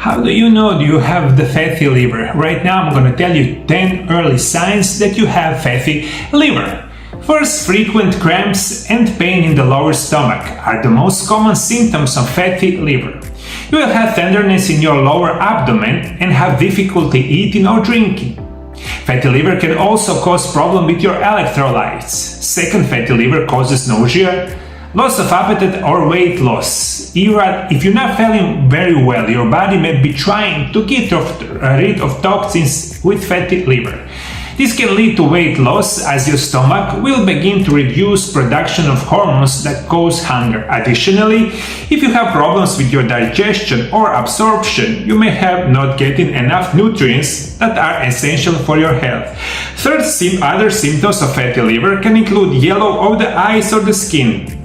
How do you know you have the fatty liver? Right now I'm going to tell you 10 early signs that you have fatty liver. First, frequent cramps and pain in the lower stomach are the most common symptoms of fatty liver. You will have tenderness in your lower abdomen and have difficulty eating or drinking. Fatty liver can also cause problems with your electrolytes. Second, fatty liver causes nausea, loss of appetite or weight loss. If you're not feeling very well, your body may be trying to get rid of toxins with fatty liver. This can lead to weight loss as your stomach will begin to reduce production of hormones that cause hunger. Additionally, if you have problems with your digestion or absorption, you may have not getting enough nutrients that are essential for your health. Third, other symptoms of fatty liver can include yellow of the eyes or the skin.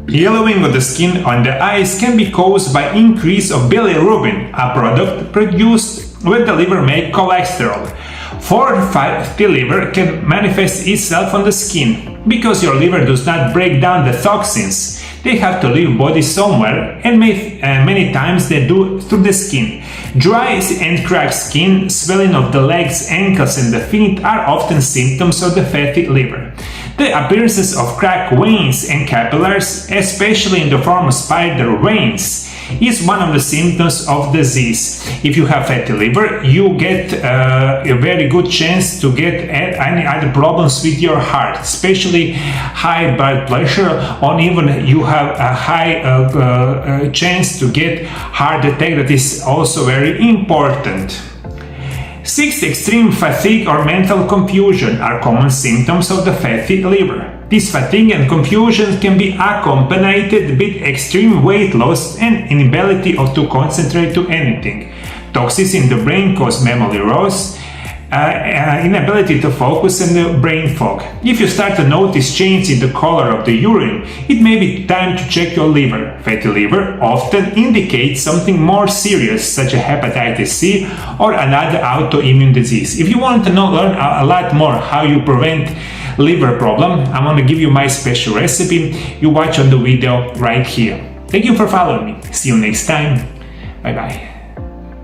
Yellowing of the skin on the eyes can be caused by increase of bilirubin, a product produced when the liver makes cholesterol. Fourth, fatty liver can manifest itself on the skin. Because your liver does not break down the toxins, they have to leave body somewhere, and many times they do through the skin. Dry and cracked skin, swelling of the legs, ankles and the feet are often symptoms of the fatty liver. The appearances of cracked veins and capillaries, especially in the form of spider veins, is one of the symptoms of disease. If you have fatty liver, you get a very good chance to get any other problems with your heart, especially high blood pressure, or even you have a high chance to get heart attack. That is also very important. Sixth, extreme fatigue or mental confusion are common symptoms of the fatty liver. This fatigue and confusion can be accompanied with extreme weight loss and inability to concentrate to anything. Toxins in the brain cause memory loss, inability to focus and the brain fog. If you start to notice change in the color of the urine, it may be time to check your liver. Fatty liver often indicates something more serious, such as hepatitis C or another autoimmune disease. If you want to learn a lot more how you prevent liver problem, I'm going to give you my special recipe. You watch on the video right here. Thank you for following me. See you next time. Bye bye.